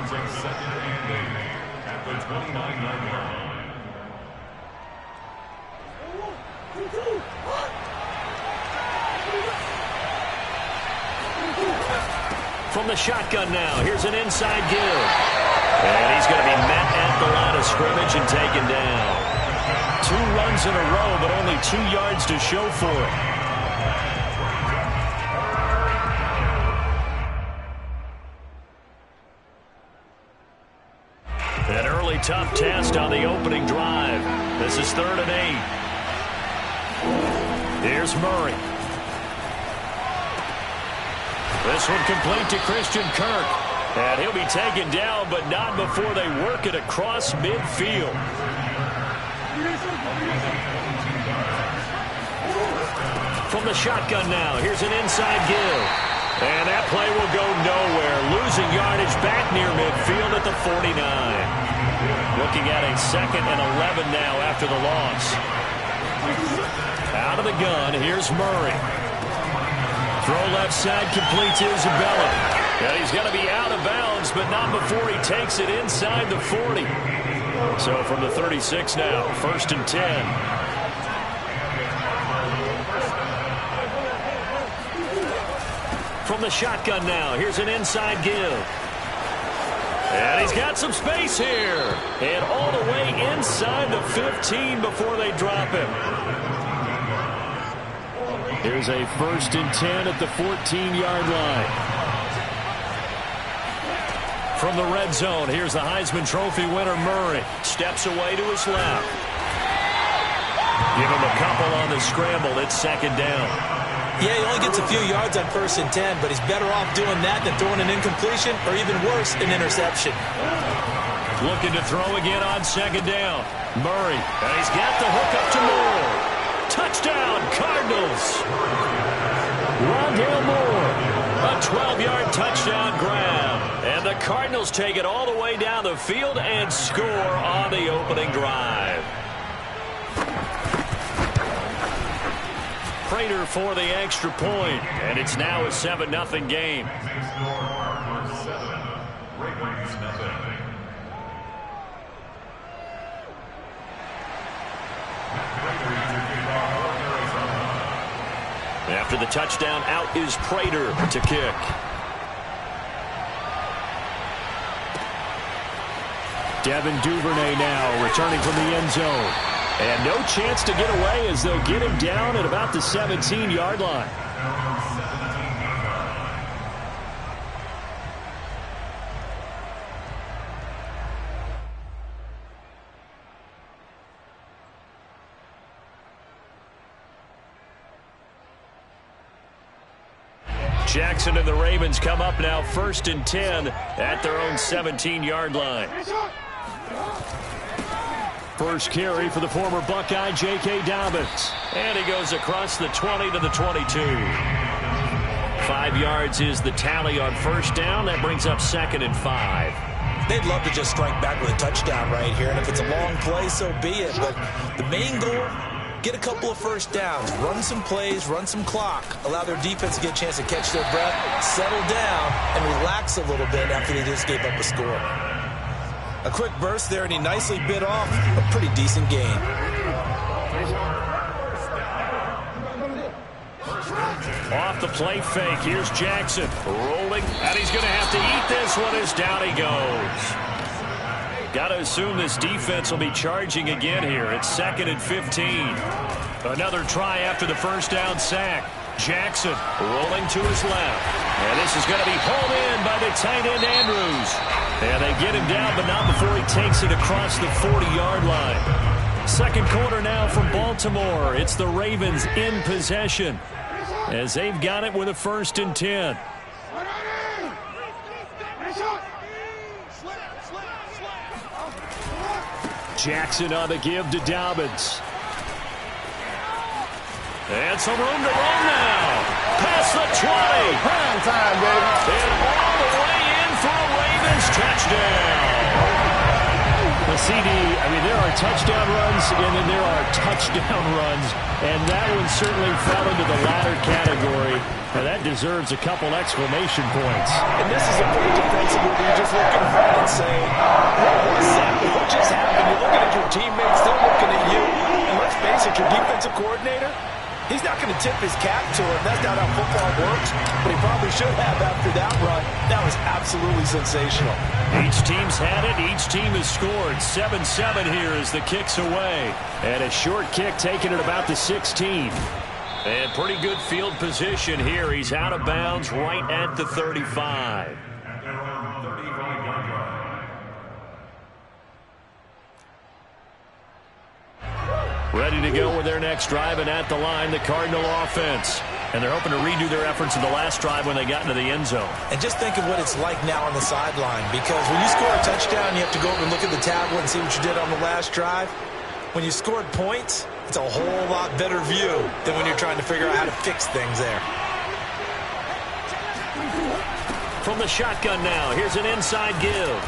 second and 8 at the 29-yard line. From the shotgun now, here's an inside give. And he's going to be met at the line of scrimmage and taken down. 2 runs in a row, but only 2 yards to show for it. An early tough test on the opening drive. This is 3rd and 8. Here's Murray. This one complete to Christian Kirk. And he'll be taken down, but not before they work it across midfield. From the shotgun now, here's an inside give. And that play will go nowhere. Losing yardage back near midfield at the 49. Looking at a 2nd and 11 now after the loss. Out of the gun, here's Murray. Throw left side, complete to Isabella. And he's going to be out of bounds, but not before he takes it inside the 40. So from the 36 now, 1st and 10. From the shotgun now, here's an inside give. And he's got some space here. And all the way inside the 15 before they drop him. Here's a 1st and 10 at the 14-yard line. From the red zone, here's the Heisman Trophy winner, Murray. Steps away to his left. Give him a couple on the scramble. It's 2nd down. Yeah, he only gets a few yards on 1st and 10, but he's better off doing that than throwing an incompletion or even worse, an interception. Looking to throw again on 2nd down. Murray, and he's got the hook up to Moore. Touchdown, Cardinals. Rondale Moore, a 12-yard touchdown grab. And the Cardinals take it all the way down the field and score on the opening drive. Prater for the extra point, and it's now a 7-0 game. After the touchdown, out is Prater to kick. Devin Duvernay now returning from the end zone. And no chance to get away as they'll get him down at about the 17-yard line. Jackson and the Ravens come up now 1st and 10 at their own 17-yard line. First carry for the former Buckeye, J.K. Dobbins. And he goes across the 20 to the 22. 5 yards is the tally on 1st down. That brings up 2nd and 5. They'd love to just strike back with a touchdown right here. And if it's a long play, so be it. But the main goal, get a couple of 1st downs. Run some plays, run some clock. Allow their defense to get a chance to catch their breath, settle down, and relax a little bit after they just gave up a score. A quick burst there, and he nicely bit off a pretty decent gain. Off the play fake, here's Jackson. Rolling, and he's going to have to eat this one as down he goes. Got to assume this defense will be charging again here. It's 2nd and 15. Another try after the 1st down sack. Jackson rolling to his left. And this is going to be hauled in by the tight end Andrews. And they get him down, but not before he takes it across the 40-yard line. 2nd quarter now from Baltimore. It's the Ravens in possession as they've got it with a 1st and 10. Jackson on the give to Dobbins. And some room to run now. Past the 20. Prime time, baby. And all the way in for a Ravens touchdown. CD, I mean, there are touchdown runs, and then there are touchdown runs, and that one certainly fell into the latter category, and that deserves a couple exclamation points. And this is a play defensively where you just look in front and say, what was that? What just happened? You're looking at your teammates, they're looking at you, and let's face it, your defensive coordinator, he's not going to tip his cap to him. That's not how football works, but he probably should have after that run. That was absolutely sensational. Each team's had it. Each team has scored. 7-7 here as the kick's away. And a short kick taken at about the 16. And pretty good field position here. He's out of bounds right at the 35. Ready to go with their next drive, and at the line, the Cardinal offense. And they're hoping to redo their efforts in the last drive when they got into the end zone. And just think of what it's like now on the sideline, because when you score a touchdown, you have to go over and look at the tablet and see what you did on the last drive. When you scored points, it's a whole lot better view than when you're trying to figure out how to fix things there. From the shotgun now, here's an inside give.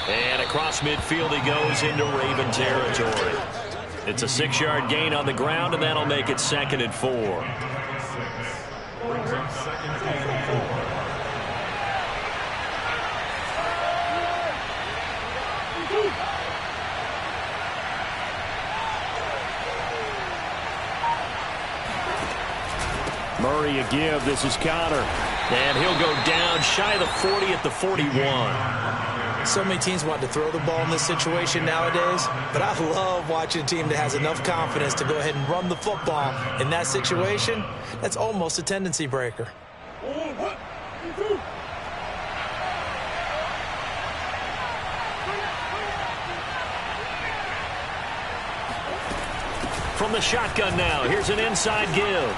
And across midfield he goes into Raven territory. It's a 6-yard gain on the ground, and that'll make it 2nd and 4. Murray a give. This is Connor. And he'll go down shy of the 40 at the 41. So many teams want to throw the ball in this situation nowadays, but I love watching a team that has enough confidence to go ahead and run the football. In that situation, that's almost a tendency breaker. From the shotgun now, here's an inside give.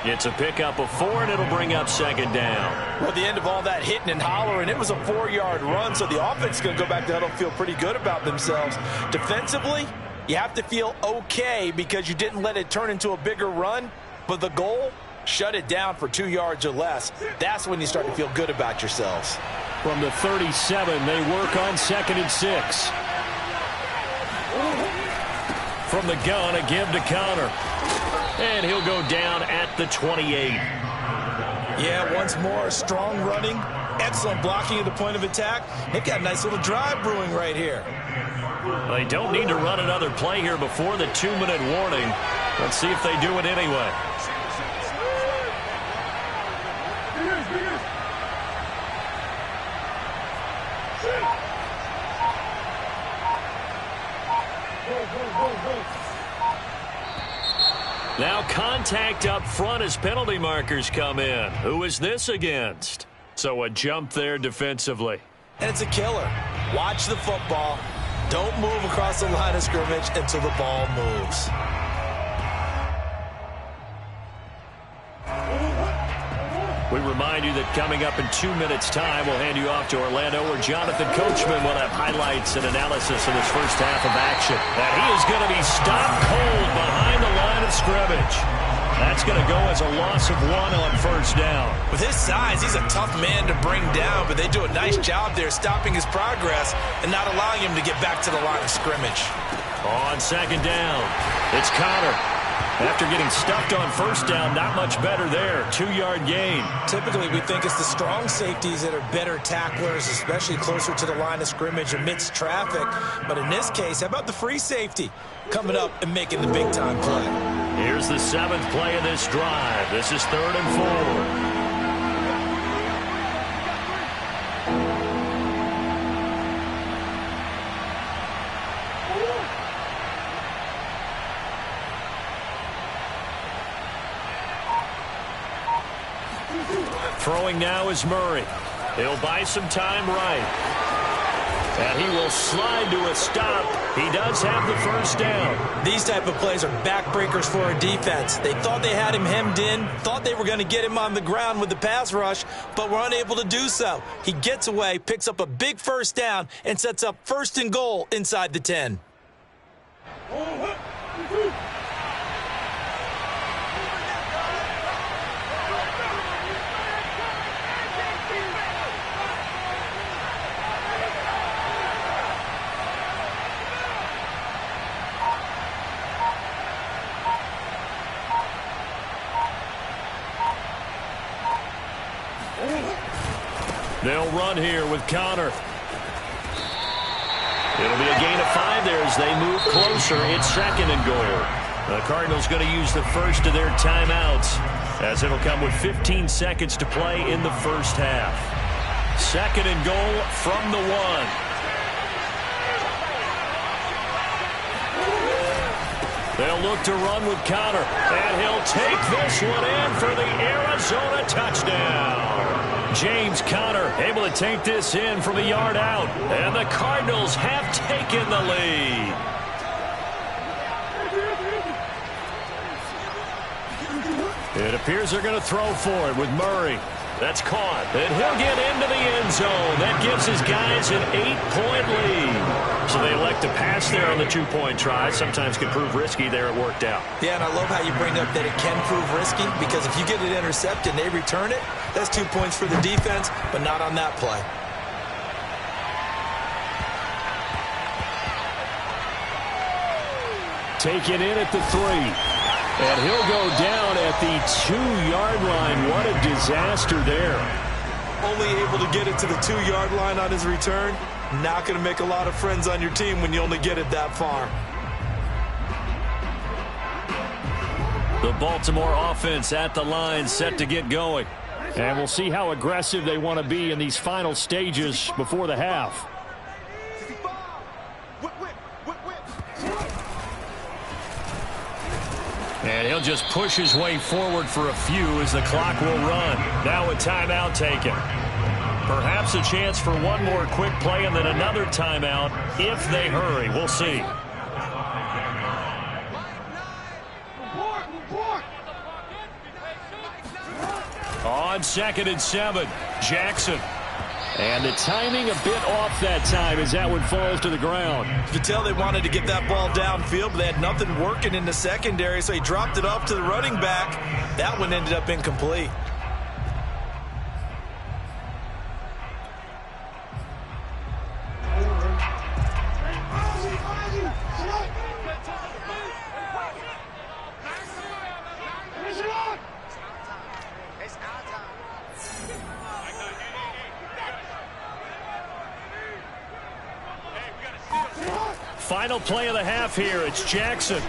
It's a pickup of 4, and it'll bring up 2nd down. Well, at the end of all that hitting and hollering, it was a 4-yard run, so the offense is going to go back to huddle and feel pretty good about themselves. Defensively, you have to feel okay because you didn't let it turn into a bigger run, but the goal, shut it down for 2 yards or less. That's when you start to feel good about yourselves. From the 37, they work on 2nd and 6. From the gun, a give to Connor. And he'll go down at the 28. Yeah, once more, strong running, excellent blocking at the point of attack. They've got a nice little drive brewing right here. They don't need to run another play here before the 2-minute warning. Let's see if they do it anyway. Now contact up front as penalty markers come in. Who is this against? So a jump there defensively. And it's a killer. Watch the football. Don't move across the line of scrimmage until the ball moves. We remind you that coming up in 2 minutes' time, we'll hand you off to Orlando, where Jonathan Coachman will have highlights and analysis of his first half of action. And he is going to be stopped cold behind the line of scrimmage. That's going to go as a loss of 1 on first down. With his size, he's a tough man to bring down, but they do a nice job there stopping his progress and not allowing him to get back to the line of scrimmage. On 2nd down, it's Connor. After getting stuffed on first down, not much better there. 2-yard gain. Typically, we think it's the strong safeties that are better tacklers, especially closer to the line of scrimmage amidst traffic. But in this case, how about the free safety coming up and making the big-time play? Here's the 7th play of this drive. This is 3rd and 4. Throwing now is Murray. He'll buy some time right. And he will slide to a stop. He does have the first down. These type of plays are backbreakers for a defense. They thought they had him hemmed in, thought they were going to get him on the ground with the pass rush, but were unable to do so. He gets away, picks up a big first down, and sets up 1st and goal inside the 10. They'll run here with Connor. It'll be a gain of 5 there as they move closer. It's 2nd and goal. The Cardinals going to use the first of their timeouts, as it'll come with 15 seconds to play in the first half. 2nd and goal from the 1. They'll look to run with Connor, and he'll take this one in for the Arizona touchdown. James Conner able to take this in from a yard out, and the Cardinals have taken the lead. It appears they're going to throw for it with Murray. That's caught, and he'll get into the end zone. That gives his guys an 8-point lead. So they elect to pass there on the 2-point try. Sometimes can prove risky. There it worked out. Yeah, and I love how you bring up that it can prove risky, because if you get it intercepted and they return it, that's 2 points for the defense, but not on that play. Take it in at the 3. And he'll go down at the 2-yard line. What a disaster there. Only able to get it to the 2-yard line on his return. Not going to make a lot of friends on your team when you only get it that far. The Baltimore offense at the line, set to get going. And we'll see how aggressive they want to be in these final stages before the half. And he'll just push his way forward for a few as the clock will run. Now a timeout taken. Perhaps a chance for one more quick play and then another timeout if they hurry. We'll see. On 2nd and 7, Jackson. And the timing a bit off that time as that one falls to the ground. You could tell they wanted to get that ball downfield, but they had nothing working in the secondary, so he dropped it off to the running back. That one ended up incomplete. Final play of the half here. It's Jackson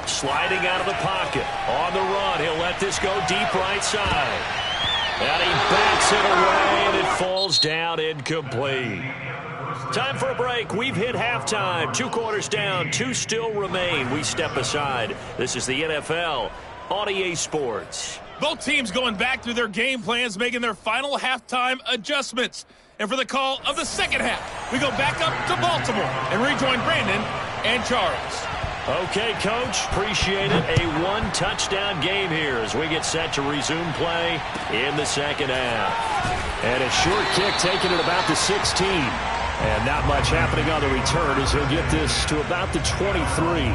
sliding out of the pocket. On the run, he'll let this go deep right side. And he backs it away, and it falls down incomplete. Time for a break. We've hit halftime. 2 quarters down, 2 still remain. We step aside. This is the NFL on EA Sports. Both teams going back through their game plans, making their final halftime adjustments. And for the call of the second half, we go back up to Baltimore and rejoin Brandon and Charles. Okay, Coach, appreciate it. A 1-touchdown game here as we get set to resume play in the second half. And a short kick taken at about the 16. And not much happening on the return as he'll get this to about the 23.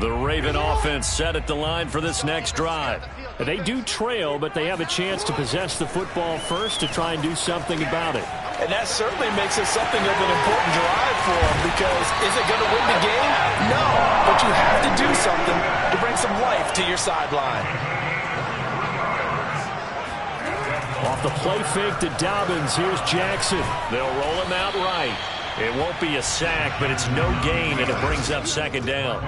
The Raven offense set at the line for this next drive. They do trail, but they have a chance to possess the football first to try and do something about it. And that certainly makes it something of an important drive for them, because is it going to win the game? No, but you have to do something to bring some life to your sideline. Off the play fake to Dobbins, here's Jackson. They'll roll him out right. It won't be a sack, but it's no gain, and it brings up 2nd down.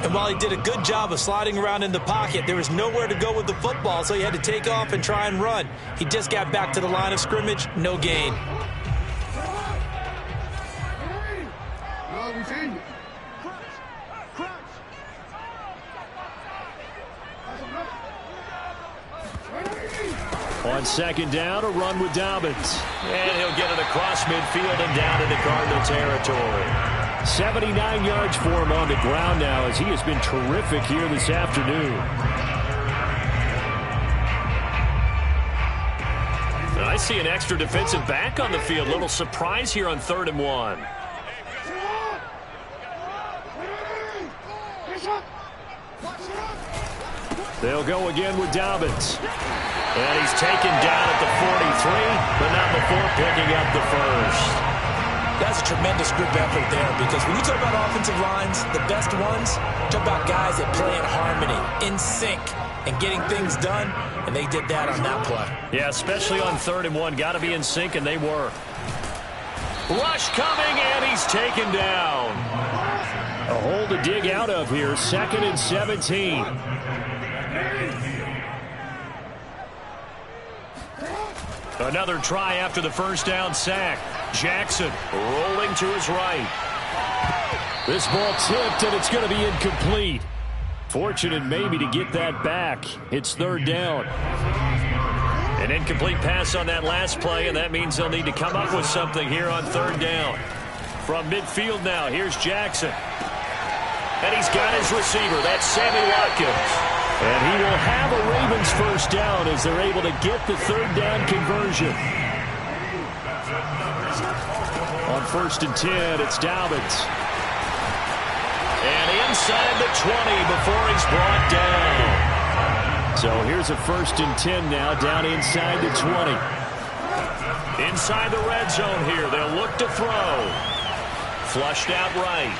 And while he did a good job of sliding around in the pocket, there was nowhere to go with the football, so he had to take off and try and run. He just got back to the line of scrimmage, no gain. On 2nd down, a run with Dobbins. And he'll get it across midfield and down into Cardinal territory. 79 yards for him on the ground now as he has been terrific here this afternoon. And I see an extra defensive back on the field. Little surprise here on 3rd and 1. They'll go again with Dobbins. And he's taken down at the 43, but not before picking up the first. That's a tremendous group effort there, because when you talk about offensive lines, the best ones, talk about guys that play in harmony, in sync, and getting things done, and they did that on that play. Yeah, especially on 3rd and 1. Got to be in sync, and they were. Rush coming, and he's taken down. A hole to dig out of here, 2nd and 17. Another try after the first down sack. Jackson rolling to his right. This ball tipped, and it's going to be incomplete. Fortunate maybe to get that back. It's 3rd down. An incomplete pass on that last play, and that means they'll need to come up with something here on 3rd down. From midfield now, here's Jackson. And he's got his receiver. That's Sammy Watkins. And he will have a Ravens first down as they're able to get the 3rd down conversion. On 1st and 10, it's Dobbins. And inside the 20 before he's brought down. So here's a 1st and 10 now, down inside the 20. Inside the red zone here, they'll look to throw. Flushed out right.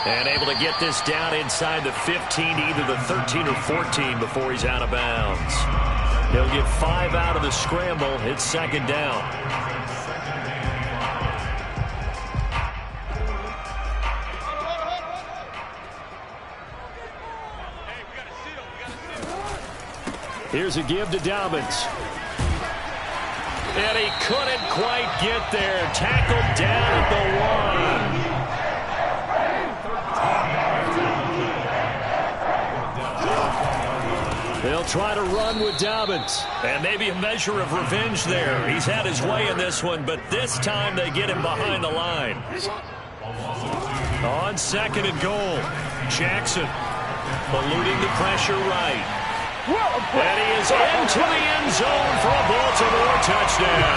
And able to get this down inside the 15, either the 13 or 14 before he's out of bounds. He'll get 5 out of the scramble. It's 2nd down. Here's a give to Dobbins. And he couldn't quite get there. Tackled down at the 1. They'll try to run with Dobbins. And maybe a measure of revenge there. He's had his way in this one, but this time they get him behind the line. On 2nd and goal, Jackson eluding the pressure right. And he is into the end zone for a Baltimore touchdown.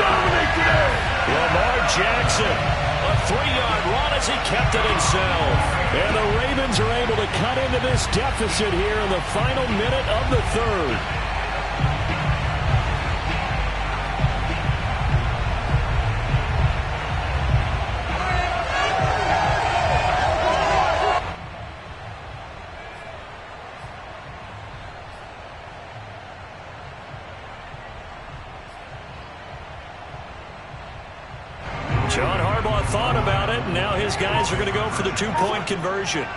Lamar Jackson, a 3-yard run as he kept it himself. And the Ravens are able to cut into this deficit here in the final minute of the 3rd. John Harbaugh thought about it, and now his guys are going to go for the 2-point conversion.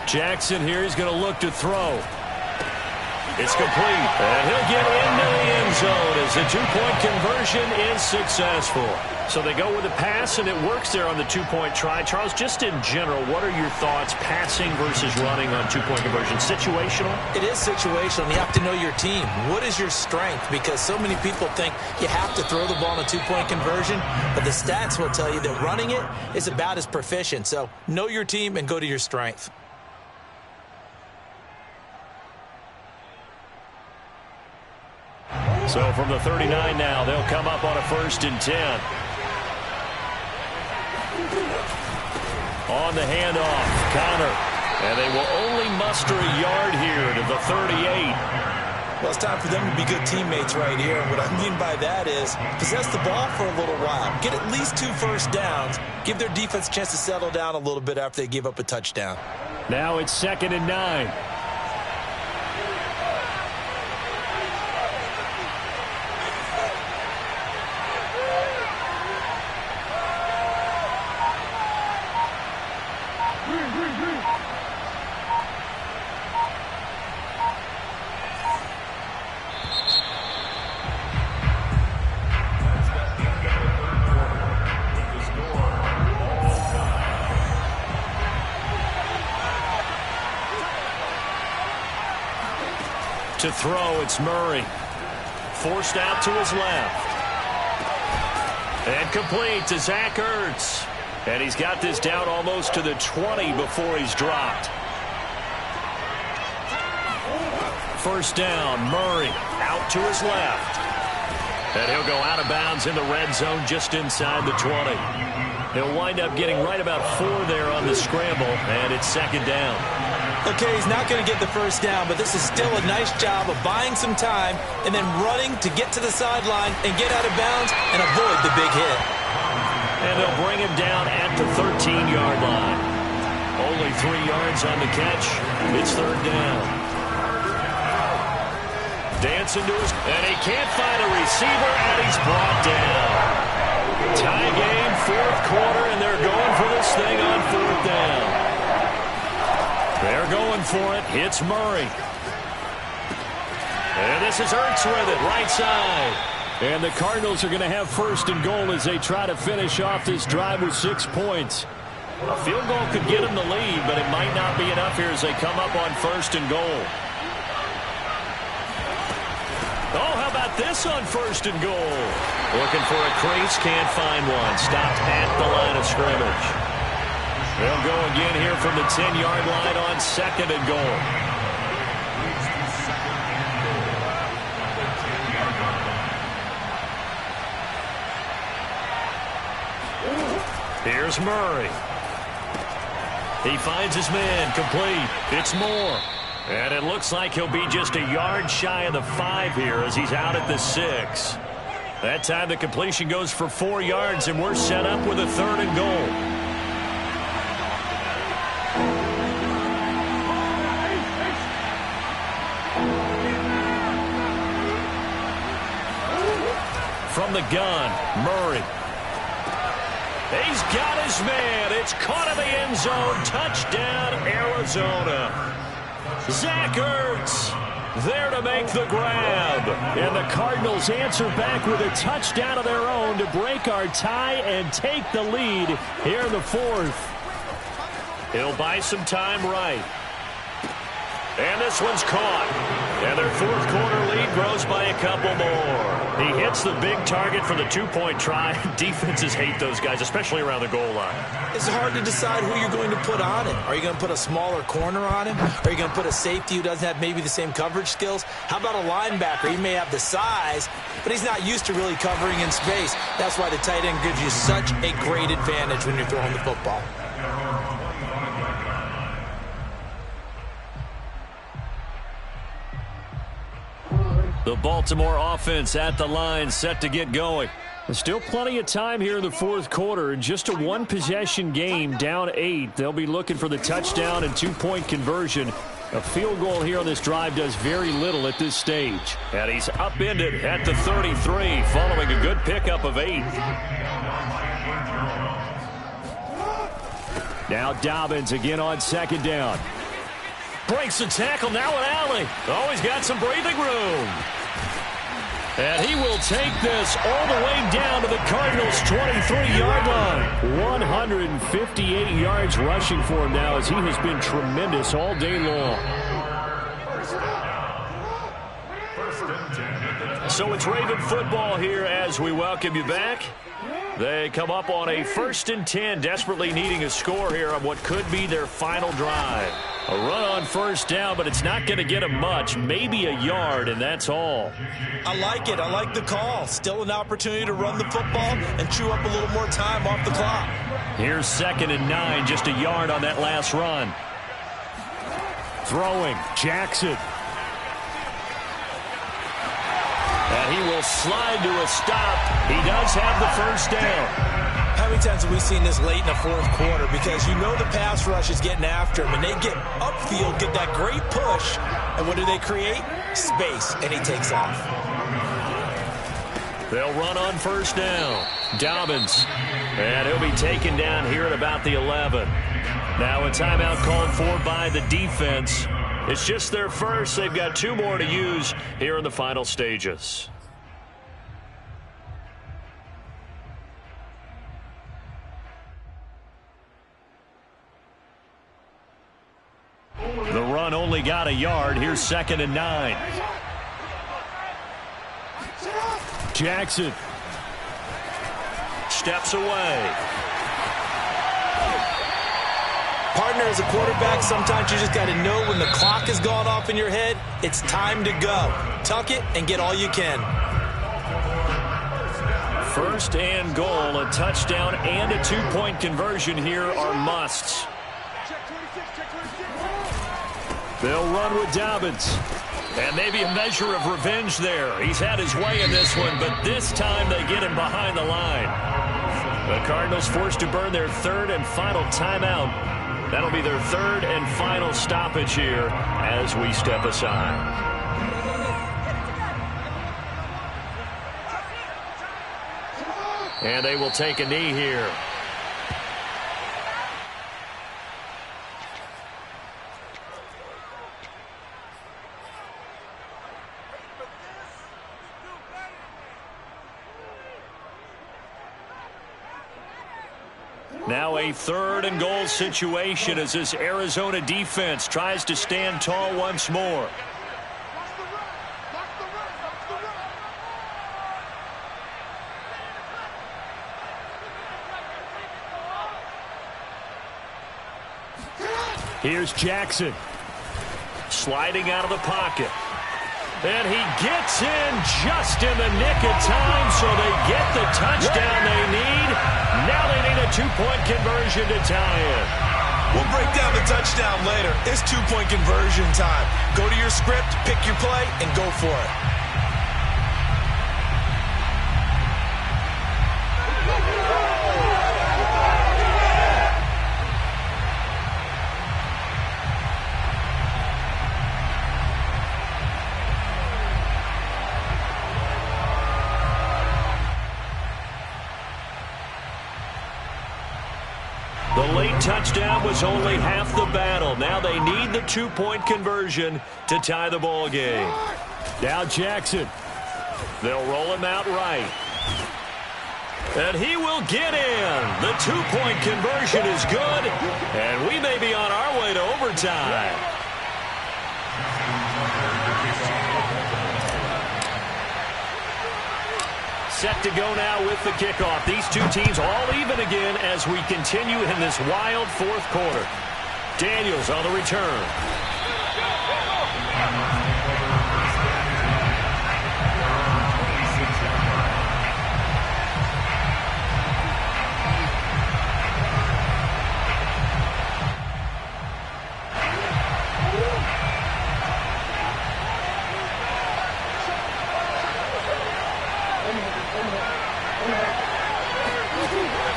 Jackson here is going to look to throw. It's complete, and he'll get into the end zone as the 2-point conversion is successful. So they go with a pass, and it works there on the 2-point try. Charles, just in general, what are your thoughts, passing versus running on 2-point conversion? Situational? It is situational, and you have to know your team. What is your strength? Because so many people think you have to throw the ball in a 2-point conversion, but the stats will tell you that running it is about as proficient. So know your team and go to your strength. So from the 39 now, they'll come up on a 1st and 10. On the handoff, Connor. And they will only muster a yard here to the 38. Well, it's time for them to be good teammates right here. And what I mean by that is possess the ball for a little while. Get at least 2 first downs. Give their defense a chance to settle down a little bit after they give up a touchdown. Now it's 2nd and 9. To throw, it's Murray. Forced out to his left. And complete to Zach Ertz. And he's got this down almost to the 20 before he's dropped. First down, Murray out to his left. And he'll go out of bounds in the red zone just inside the 20. He'll wind up getting right about 4 there on the scramble, and it's 2nd down. Okay, he's not going to get the first down, but this is still a nice job of buying some time and then running to get to the sideline and get out of bounds and avoid the big hit. And they'll bring him down at the 13-yard line. Only 3 yards on the catch. It's third down. Dancing to his... And he can't find a receiver, and he's brought down. Tie game, fourth quarter, and they're going for this thing on fourth down. They're going for it. It's Murray. And this is Ertz with it, right side. And the Cardinals are going to have first and goal as they try to finish off this drive with 6 points. A field goal could get them the lead, but it might not be enough here as they come up on first and goal. Oh, how about this on first and goal? Looking for a crease, can't find one. Stopped at the line of scrimmage. They'll go again here from the 10-yard line on second and goal. Here's Murray. He finds his man, complete. It's Moore. And it looks like he'll be just a yard shy of the 5 here as he's out at the 6. That time the completion goes for 4 yards, and we're set up with a third and goal. From the gun, Murray. He's got his man. It's caught in the end zone. Touchdown, Arizona. Zach Ertz there to make the grab. And the Cardinals answer back with a touchdown of their own to break our tie and take the lead here in the fourth. He'll buy some time right. And this one's caught. And their fourth quarter lead grows by a couple more. He hits the big target for the 2-point try. Defenses hate those guys, especially around the goal line. It's hard to decide who you're going to put on him. Are you going to put a smaller corner on him? Are you going to put a safety who doesn't have maybe the same coverage skills? How about a linebacker? He may have the size, but he's not used to really covering in space. That's why the tight end gives you such a great advantage when you're throwing the football. The Baltimore offense at the line, set to get going. There's still plenty of time here in the fourth quarter. Just a one-possession game, down 8. They'll be looking for the touchdown and 2-point conversion. A field goal here on this drive does very little at this stage. And he's upended at the 33, following a good pickup of 8. Now Dobbins again on second down. Breaks the tackle, now an alley. Oh, he's got some breathing room. And he will take this all the way down to the Cardinals' 23-yard line. 158 yards rushing for him now as he has been tremendous all day long. So it's Raven football here as we welcome you back. They come up on a 1st and 10, desperately needing a score here on what could be their final drive. A run on first down, but it's not going to get them much, maybe a yard, and that's all. I like it. I like the call. Still an opportunity to run the football and chew up a little more time off the clock. Here's 2nd and 9, just a yard on that last run. Throwing, Jackson. And he will slide to a stop. He does have the first down. How many times have we seen this late in the fourth quarter? Because you know the pass rush is getting after him, and they get upfield, get that great push, and what do they create? Space, and he takes off. They'll run on first down. Dobbins. And he'll be taken down here at about the 11. Now a timeout called for by the defense. It's just their first. They've got 2 more to use here in the final stages. The run only got a yard. Here's 2nd and 9. Jackson steps away. Partner, as a quarterback, sometimes you just got to know when the clock has gone off in your head, it's time to go. Tuck it and get all you can. 1st and goal, a touchdown and a 2-point conversion here are musts. They'll run with Dobbins. And maybe a measure of revenge there. He's had his way in this one, but this time they get him behind the line. The Cardinals forced to burn their third and final timeout. That'll be their third and final stoppage here as we step aside. And they will take a knee here. Now a third and goal situation as this Arizona defense tries to stand tall once more. Here's Jackson. Sliding out of the pocket. And he gets in just in the nick of time, so they get the touchdown they need. Now they need a two-point conversion to tie it. We'll break down the touchdown later. It's two-point conversion time. Go to your script, pick your play, and go for it. The late touchdown was only half the battle. Now they need the two-point conversion to tie the ball game. Now Jackson. They'll roll him out right. And he will get in. The two-point conversion is good. And we may be on our way to overtime. Set to go now with the kickoff. These two teams all even again as we continue in this wild fourth quarter. Daniels on the return.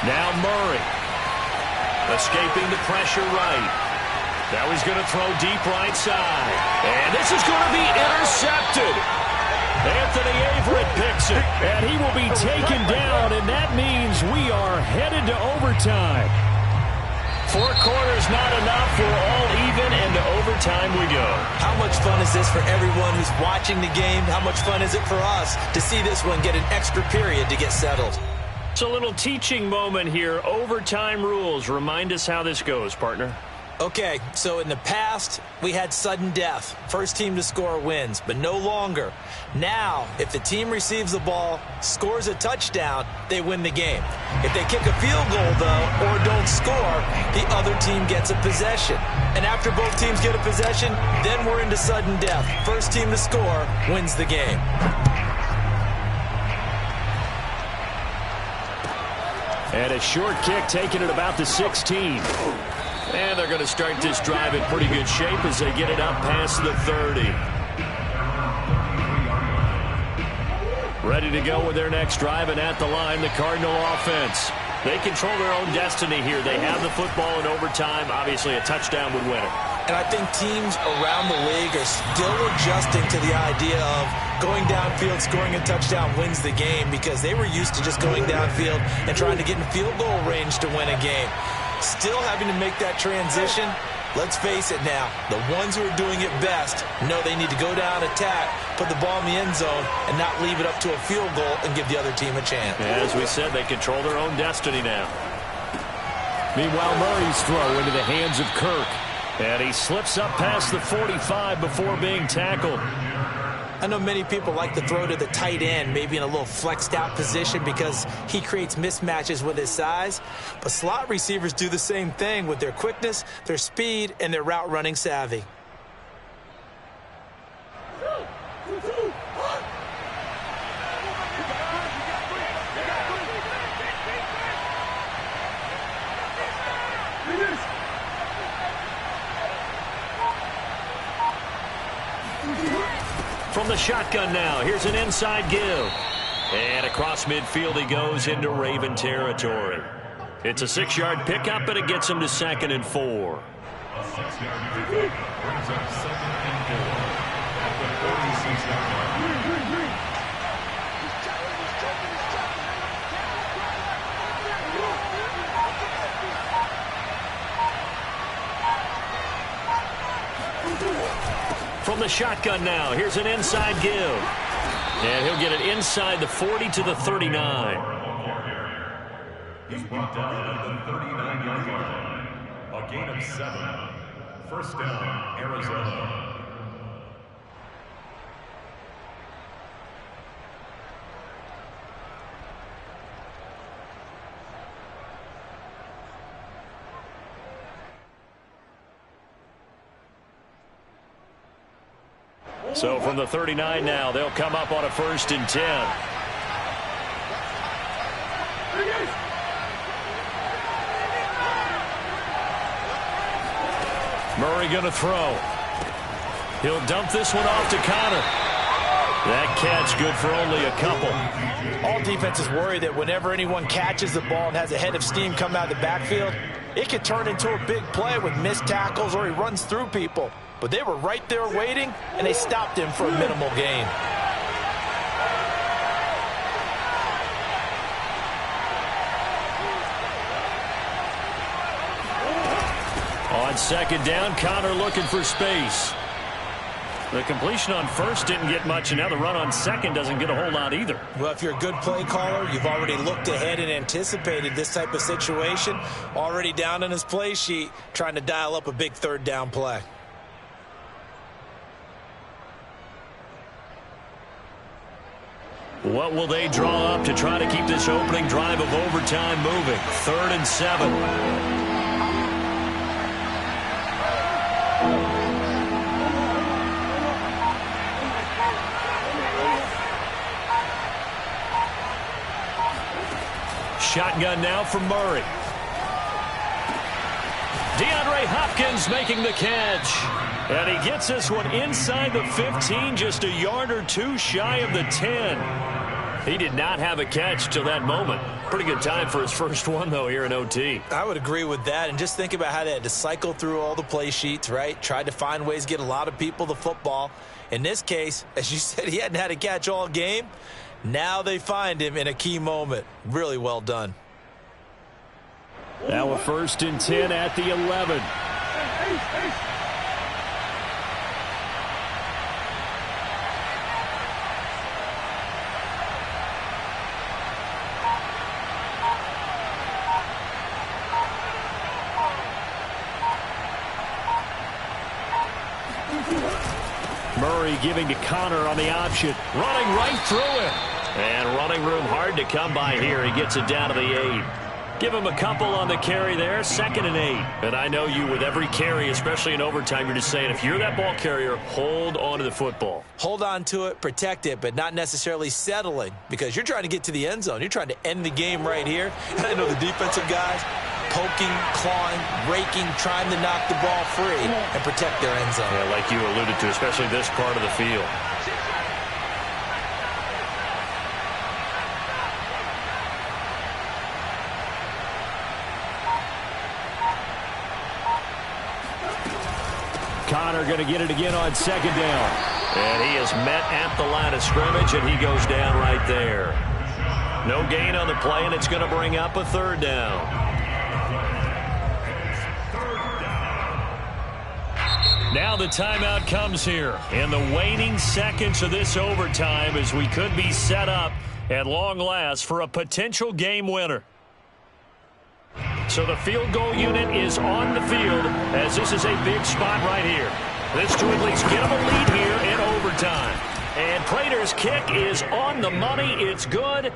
Now Murray. Escaping the pressure right. Now he's going to throw deep right side. And this is going to be intercepted. Anthony Averett picks it. And he will be taken down, and that means we are headed to overtime. 4 quarters not enough. We're all even, and to overtime we go. How much fun is this for everyone who's watching the game? How much fun is it for us to see this one get an extra period to get settled? It's a little teaching moment here. Overtime rules. Remind us how this goes, partner. Okay, so in the past, we had sudden death. First team to score wins, but no longer. Now, if the team receives the ball, scores a touchdown, they win the game. If they kick a field goal, though, or don't score, the other team gets a possession. And after both teams get a possession, then we're into sudden death. First team to score wins the game. And a short kick taken at about the 16. And they're going to start this drive in pretty good shape as they get it up past the 30. Ready to go with their next drive, and at the line, the Cardinal offense. They control their own destiny here. They have the football in overtime. Obviously, a touchdown would win it. And I think teams around the league are still adjusting to the idea of going downfield, scoring a touchdown wins the game, because they were used to just going downfield and trying to get in field goal range to win a game. Still having to make that transition. Let's face it now, the ones who are doing it best know they need to go down, attack, put the ball in the end zone, and not leave it up to a field goal and give the other team a chance. As we said, they control their own destiny now. Meanwhile, Murray's throw into the hands of Kirk. And he slips up past the 45 before being tackled. I know many people like to throw to the tight end, maybe in a little flexed out position because he creates mismatches with his size. But slot receivers do the same thing with their quickness, their speed, and their route running savvy. from the shotgun now. Here's an inside give. And across midfield he goes into Raven territory. It's a 6-yard pickup, and it gets him to 2nd and 4. A 6-yard pickup brings up 2nd and 4 at the 46-yard line. From the shotgun now, here's an inside give. And he'll get it inside the 40 to the 39. He's brought down at the 39-yard line. A gain of 7. First down, Arizona. So from the 39 now, they'll come up on a 1st and 10. Murray going to throw. He'll dump this one off to Connor. That catch good for only a couple. All defenses worry that whenever anyone catches the ball and has a head of steam come out of the backfield, it could turn into a big play with missed tackles or he runs through people. But they were right there waiting, and they stopped him for a minimal gain. On 2nd down, Connor looking for space. The completion on 1st didn't get much, and now the run on 2nd doesn't get a whole lot either. Well, if you're a good play caller, you've already looked ahead and anticipated this type of situation. Already down on his play sheet, trying to dial up a big 3rd down play. What will they draw up to try to keep this opening drive of overtime moving? 3rd and 7. Shotgun now from Murray. DeAndre Hopkins making the catch. And he gets this one inside the 15, just a yard or 2 shy of the 10. He did not have a catch till that moment. Pretty good time for his first one, though, here in OT. I would agree with that. And just think about how they had to cycle through all the play sheets, right? Tried to find ways to get a lot of people the football. In this case, as you said, he hadn't had a catch all game. Now they find him in a key moment. Really well done. Now a 1st and 10 at the 11. Murray giving to Connor on the option. Running right through it. And running room hard to come by here. He gets it down to the 8. Give him a couple on the carry there. 2nd and 8. And I know you, with every carry, especially in overtime, you're just saying, if you're that ball carrier, hold on to the football. Hold on to it, protect it, but not necessarily settling, because you're trying to get to the end zone. You're trying to end the game right here. And I know the defensive guys poking, clawing, raking, trying to knock the ball free and protect their end zone. Yeah, like you alluded to, especially this part of the field. Connor going to get it again on 2nd down. And he is met at the line of scrimmage, and he goes down right there. No gain on the play, and it's going to bring up a 3rd down. Now the timeout comes here in the waning seconds of this overtime, as we could be set up at long last for a potential game winner. So the field goal unit is on the field, as this is a big spot right here. This to at least get them a lead here in overtime. And Prater's kick is on the money. It's good.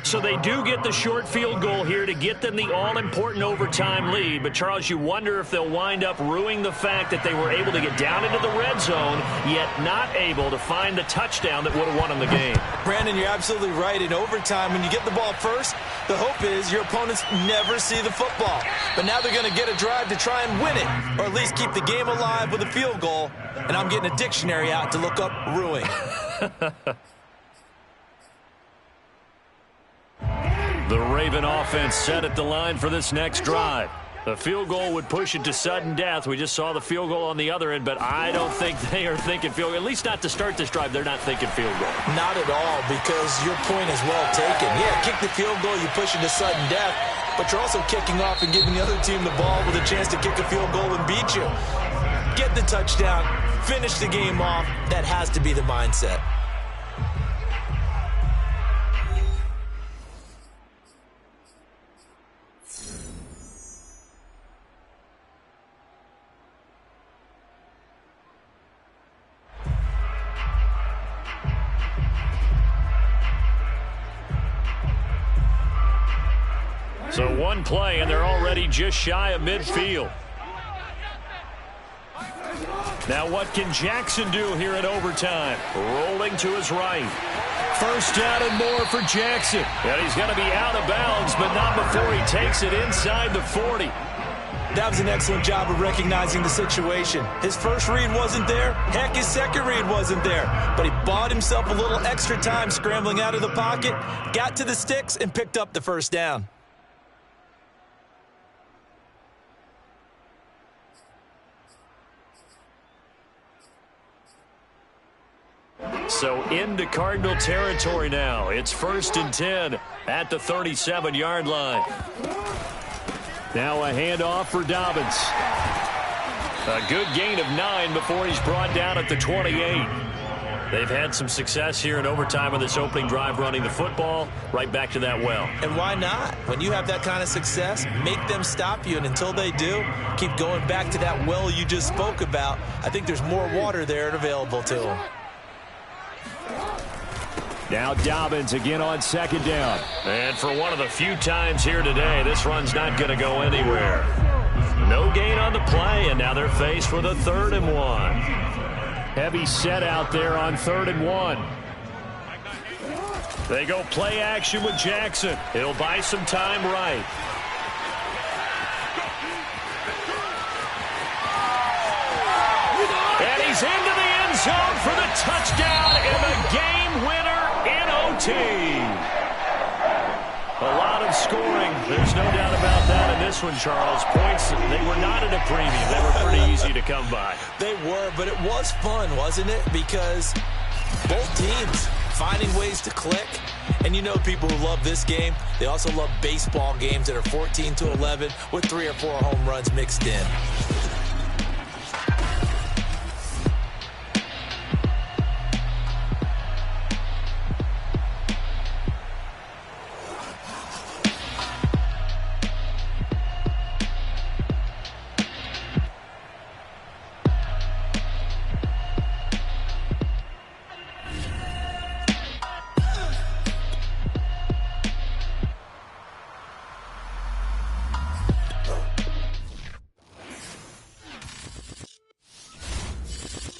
So they do get the short field goal here to get them the all-important overtime lead. But, Charles, you wonder if they'll wind up ruining the fact that they were able to get down into the red zone, yet not able to find the touchdown that would have won them the game. Brandon, you're absolutely right. In overtime, when you get the ball first, the hope is your opponents never see the football. But now they're going to get a drive to try and win it, or at least keep the game alive with a field goal. And I'm getting a dictionary out to look up ruin. The Raven offense set at the line for this next drive. The field goal would push it to sudden death. We just saw the field goal on the other end, but I don't think they are thinking field goal. At least not to start this drive. They're not thinking field goal. Not at all, because your point is well taken. Yeah, kick the field goal, you push it to sudden death, but you're also kicking off and giving the other team the ball with a chance to kick a field goal and beat you. Get the touchdown, finish the game off. That has to be the mindset. So one play, and they're already just shy of midfield. Now what can Jackson do here in overtime? Rolling to his right. First down and more for Jackson. And he's going to be out of bounds, but not before he takes it inside the 40. That was an excellent job of recognizing the situation. His first read wasn't there. Heck, his second read wasn't there. But he bought himself a little extra time scrambling out of the pocket, got to the sticks, and picked up the first down. So into Cardinal territory now. It's 1st and 10 at the 37-yard line. Now a handoff for Dobbins. A good gain of 9 before he's brought down at the 28. They've had some success here in overtime on this opening drive running the football. Right back to that well. And why not? When you have that kind of success, make them stop you. And until they do, keep going back to that well you just spoke about. I think there's more water there and available to them. Now Dobbins again on second down. And for one of the few times here today, this run's not going to go anywhere. No gain on the play, and now they're faced with a 3rd and 1. Heavy set out there on 3rd and 1. They go play action with Jackson. He'll buy some time right. And he's into the end zone for the touchdown and the game winner in OT. A lot of scoring. There's no doubt about that in this one, Charles. Points, they were not at a premium. They were pretty easy to come by. They were, but it was fun, wasn't it? Because both teams finding ways to click. And you know people who love this game, they also love baseball games that are 14-11 with 3 or 4 home runs mixed in.